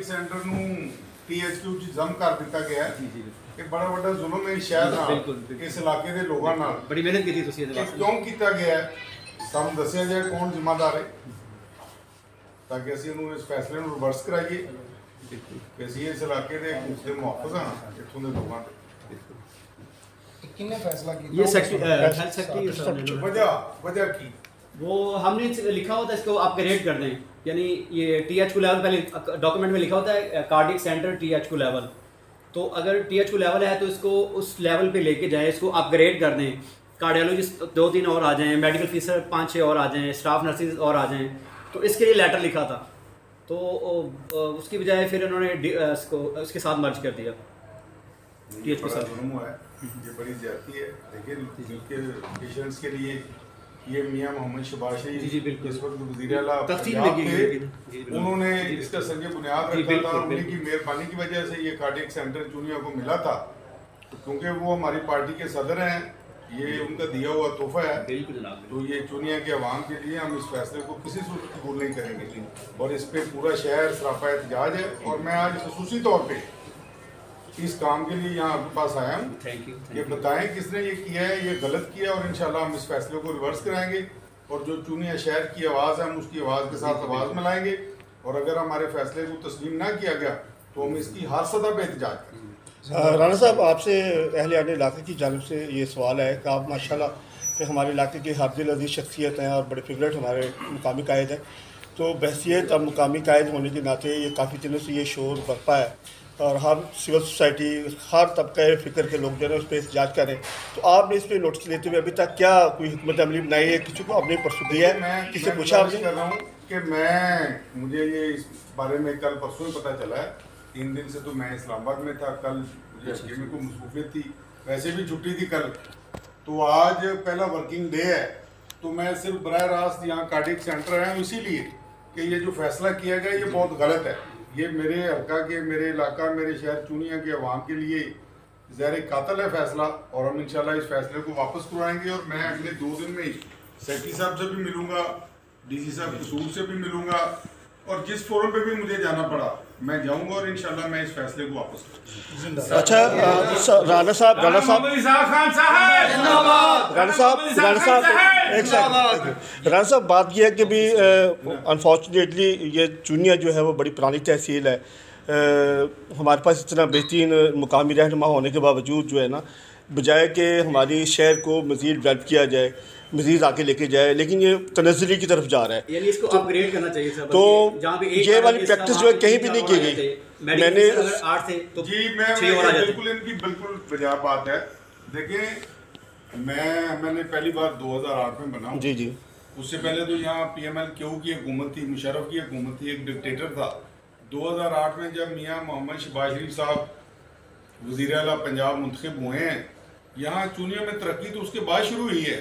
Centre ਨੂੰ THQ ਚ ਜ਼ਮ ਕਰ ਦਿੱਤਾ ਗਿਆ ਹੈ ਕਿ ਬੜਾ ਵੱਡਾ ਜ਼ੁਲਮ ਹੈ ਸ਼ਹਿਰ ਨਾਲ ਇਸ ਇਲਾਕੇ ਦੇ ਲੋਕਾਂ ਨਾਲ ਬੜੀ ਮਿਹਨਤ ਕੀਤੀ ਤੁਸੀਂ ਇਹਦੇ ਵਾਸਤੇ ਕਿਉਂ ਕੀਤਾ ਗਿਆ ਹੈ ਸਾਨੂੰ ਦੱਸਿਆ ਜਾਏ ਕੌਣ ਜ਼ਿੰਮੇਵਾਰ ਹੈ ਤਾਂ ਕਿ ਅਸੀਂ ਉਹਨੂੰ ਇਸ ਫੈਸਲੇ ਨੂੰ ਰਿਵਰਸ ਕਰਾਈਏ ਕਿ ਅਸੀਂ ਇਸ ਇਲਾਕੇ ਦੇ ਮੁਹੱਫਜ਼ ਹਾਂ ਇੱਥੋਂ ਦੇ ਲੋਕਾਂ ਦੇ किसने फैसला किया ये हेल्थ सेक्रेटरी वजह की वो हमने लिखा होता है इसको आप ग्रेड कर दें यानी ये THQ लेवल पहले डॉक्यूमेंट में लिखा होता है कार्डियक सेंटर THQ लेवल तो अगर THQ लेवल है तो इसको उस लेवल पे लेके जाए इसको अपग्रेड कर दें कार्डियोलॉजिस्ट 2-3 और आ जाएं मेडिकल ऑफिसर 5-6 और आ जाएं स्टाफ नर्सेज और आ जाएं तो इसके लिए लेटर लिखा था तो उसकी बजाय फिर उन्होंने इसको उसके साथ मर्ज कर दिया THQ साथ हुआ है ये बड़ी ज्यादती है लेकिन जिनके पेशेंट्स के लिए ये मियां मोहम्मद शबाश जी बिल्कुल इस वक्त वज़ीर आला पंजाब थे उन्होंने इसका संग बुनियाद रखा था और उन्हीं की मेहरबानी की वजह से ये कार्डियक सेंटर चुनिया को मिला था तो क्योंकि वो हमारी पार्टी के सदर हैं ये उनका दिया हुआ तोहफा है तो ये चुनिया के अवाम के लिए हम इस फैसले को किसी सूरत कबूल नहीं करेंगे और इस पर पूरा शहर सरापा एहतजाज है और मैं आज खसूसी तौर पर इस काम के लिए यहाँ आपके पास आया हूँ ये बताएं किसने ये किया है ये गलत किया और इंशाल्लाह हम इस फैसले को रिवर्स कराएंगे और जो चुनिया शहर की आवाज़ है हम उसकी आवाज़ के साथ आवाज़ मिलाएंगे और अगर हमारे फैसले को तस्लीम ना किया गया तो हम इसकी हर सतह पर एहतजाज करेंगे। राना साहब आपसे अहले इलाके की जानिब से ये सवाल है कि आप माशाल्लाह कि हमारे इलाके की हाफिज़ अजीज़ शख्सियत हैं और बड़े फेवरेट हमारे मुकामी कायद हैं तो बहसीत अब मुकामी कायद होने के नाते ये काफ़ी दिनों से ये शोर बरपा है और हर सिविल सोसाइटी हर तबके फ़िक्र के लोग जो है उस पर एहतजाज करें तो आपने इस पर नोटिस लेते हुए अभी तक क्या कोई हिकमत अमली बनाई है किसी को आपने परसों दिया है किसी पूछा आपने कर रहा हूँ कि मुझे ये इस बारे में कल परसों ही पता चला है 3 दिन से तो मैं इस्लामाबाद में था कल मुझे हकीमी को मसरूफियत थी वैसे भी छुट्टी थी कल तो आज पहला वर्किंग डे है तो मैं सिर्फ बराह रास्त यहाँ कार्डियक सेंटर आया हूँ इसीलिए कि ये जो फैसला किया गया ये बहुत गलत है ये मेरे हल्का के मेरे इलाका मेरे शहर चुनिया के अवाम के लिए ज़ाहिर कातल है फैसला और हम इंशाल्लाह इस फैसले को वापस करवाएंगे और मैं अगले 2 दिन में ही सेक्रेटरी साहब से भी मिलूंगा DC साहब कसूर से भी मिलूंगा और जिस फोरम पे भी मुझे जाना पड़ा मैं जाऊंगा और इंशाल्लाह मैं इस फैसले को वापस करूंगा। अच्छा राना साहब राना साहब बात यह है कि भी अनफॉर्चुनेटली ये चुनिया जो है वो बड़ी पुरानी तहसील है हमारे पास इतना बेहतरीन मुकामी रहनुमा होने के बावजूद जो है ना बजाय कि हमारी शहर को मज़ीद डेवलप किया जाए मज़ीद आके लेके जाए लेकिन ये तनज़्ज़ुली की तरफ जा रहा है यानी इसको अपग्रेड करना चाहिए सर तो ये वाली प्रैक्टिस जो है कहीं भी नहीं की गई मैंने 8 से तो जी मैं बिल्कुल इनकी बिल्कुल वजह बात है देखिए मैंने पहली बार 2008 में बना जी उससे पहले तो यहाँ PMLQ की हुकूमत थी मुशर्रफ की हुकूमत थी एक डिक्टेटर था 2008 में जब मियाँ मोहम्मद शहबाज शरीफ साहब वज़ीर आला पंजाब मुंतखब हुए हैं यहाँ चुनिया में तरक्की तो उसके बाद शुरू हुई है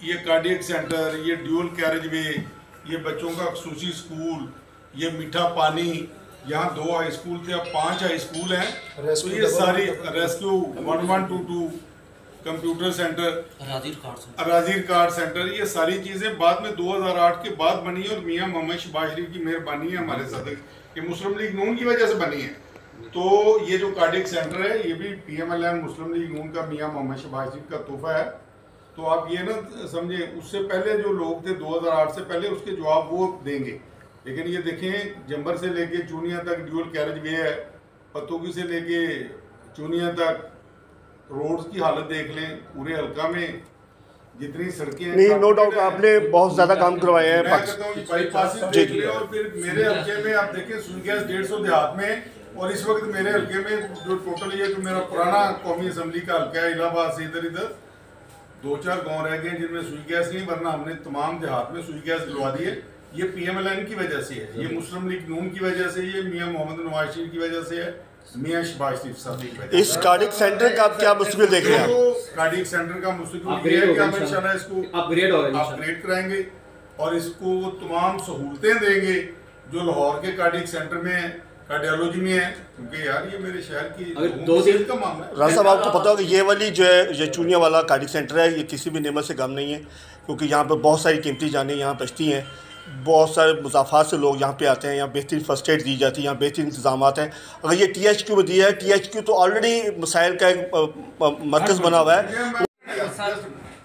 ये कार्डियक सेंटर ये ड्यूल कैरेज वे ये बच्चों का खसूसी स्कूल ये मीठा पानी यहाँ 2 हाई स्कूल थे अब 5 हाई स्कूल हैं तो ये सारी रेस्क्यू 1122 कंप्यूटर सेंटर राजीर कार्ड सेंटर ये सारी चीज़ें बाद में 2008 के बाद बनी है और मियाँ मोहम्मद शहबाज शरीफ की मेहरबानी है हमारे सदर कि मुस्लिम लीग नून की वजह से बनी है तो ये जो कार्डियक सेंटर है ये भी PMLN मुस्लिम लीग नून का मियाँ मोहम्मद शहबाज शरीफ का तोहफा है तो आप ये ना समझे उससे पहले जो लोग थे 2008 से पहले उसके जवाब वो देंगे लेकिन ये देखें जंबर से लेके चुनिया तक ड्यूल कैरेज वे है पतोगी से लेके चुनिया तक रोड्स की हालत देख लें पूरे हल्का में जितनी सड़कें नहीं नो डाउट आपने बहुत ज़्यादा काम करवाए हैं बाईपास देख लें और फिर मेरे हल्के में आप देखें सुई गैस 150 देहात में और इस वक्त मेरे हल्के में जो टोटल ये जो मेरा पुराना कौमी असम्बली का हल्का है इलाहाबाद से इधर 2-4 गांव रह गए जिनमें सुई गैस नहीं वरना हमने तमाम देहात में सुई गैस दिलवा दी है ये PMLN की वजह से है ये मुस्लिम लीग नून की वजह से ये मियाँ मोहम्मद नवाज शरीफ की वजह से है मियाँ शहबाज शरीफ साहब की वजह इस कार्डियक सेंटर का आप क्या मुस्तकबिल देख रहे हैं कार्डियक सेंटर का मुस्तकबिल ये है कि हम इंशाल्लाह इसको अपग्रेड कराएंगे और इसको तमाम सहूलतें देंगे जो लाहौर के कार्डियक सेंटर में है कार्डियोलॉजी में है क्योंकि यार ये मेरे शहर की 2 दिन का मामला है। राजा साहब आपको पता होगा ये वाली जो है ये चुनिया वाला कार्डियक सेंटर है ये किसी भी नेमत से कम नहीं है क्योंकि यहाँ पर बहुत सारी कीमती जानें यहाँ बचती हैं बहुत सारे मुसाफात से लोग यहाँ पे आते हैं, यहाँ बेहतरीन फर्स्ट एड दी जाती है, यहाँ बेहतरीन इंतजाम हैं। अगर ये THQ में दिया है, THQ तो ऑलरेडी मसाइल का एक मरकज़ बना हुआ है।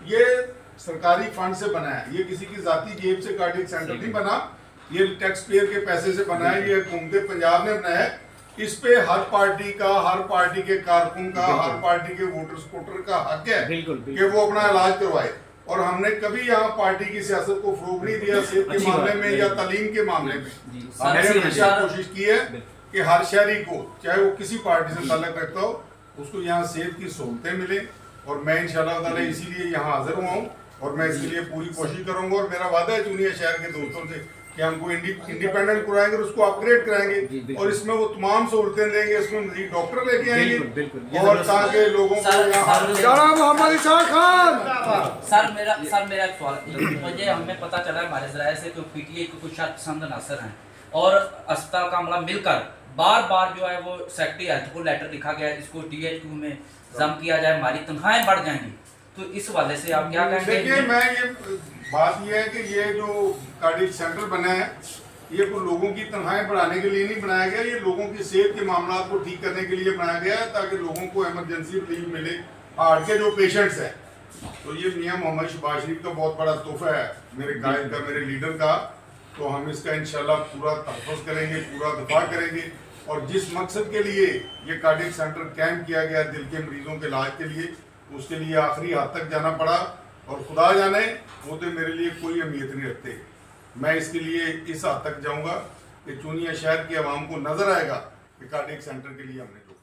ये सरकारी फंड से बना है, ये किसी की जाती जेब से कार्डियक सेंटर नहीं बना, ये टैक्स पेयर के पैसे से बना है, ये हुकूमत पंजाब ने बनाया है। इस पे हर पार्टी का, हर पार्टी के कारकुन का, हर पार्टी के वोटर सपोर्टर का हक है कि वो अपना इलाज करवाए। और हमने कभी यहाँ पार्टी की सियासत को फरोग नहीं दिया, सेहत के मामले में या तालीम के मामले में। हमने हमेशा कोशिश की है कि हर शहरी को, चाहे वो किसी पार्टी से ताल्लुक रखता हो, उसको यहाँ सेहत की सहूलतें मिले। और मैं इंशाअल्लाह ताला इसीलिए यहाँ हाजिर हुआ हूँ और मैं इसके लिए पूरी कोशिश करूंगा। और मेरा वादा है चुनिया शहर के दोस्तों से कि हमको इंडिपेंडेंट कराएंगे और उसको अपग्रेड कराएंगे और इसमें वो तमाम सहूलतें देंगे, इसमें मजीद डॉक्टर लेके आएंगे और ताकि लोगों को सर मेरा एक सवाल, मुझे हमें पता चला है हमारे जराये से कि PTI के कुछ पसंद अनासर हैं और अस्पताल का अमला मिलकर बार बार जो है वो सेक्रेटरी हेल्थ को लेटर लिखा गया है, इसको THQ में जम किया जाए, हमारी तनख्वाहें बढ़ जाएंगी। तो इस वाले से आप क्या कहेंगे? देखिए, मैं ये बात ये है कि ये जो कार्डियक सेंटर बना है, ये कोई लोगों की तनख्वाहें बढ़ाने के लिए नहीं बनाया गया, ये लोगों की सेहत के मामला को ठीक करने के लिए बनाया गया है ताकि लोगों को इमरजेंसी रिलीफ मिले। हार्ट के जो पेशेंट्स हैं, तो ये मियां मोहम्मद शहबाज शरीफ का बहुत बड़ा तोहफा है, मेरे गायद का, मेरे लीडर का। तो हम इसका इंशाल्लाह पूरा तहफ़्फ़ुज़ करेंगे, पूरा दफा करेंगे। और जिस मकसद के लिए ये कार्डियक सेंटर कैंप किया गया दिल के मरीजों के इलाज के लिए, उसके लिए आखिरी हद तक जाना पड़ा। और खुदा जाने वो तो मेरे लिए कोई अहमियत नहीं रखते। मैं इसके लिए इस हद तक जाऊंगा कि चुनिया शहर की आवाम को नजर आएगा कि कार्डियक सेंटर के लिए हमने जो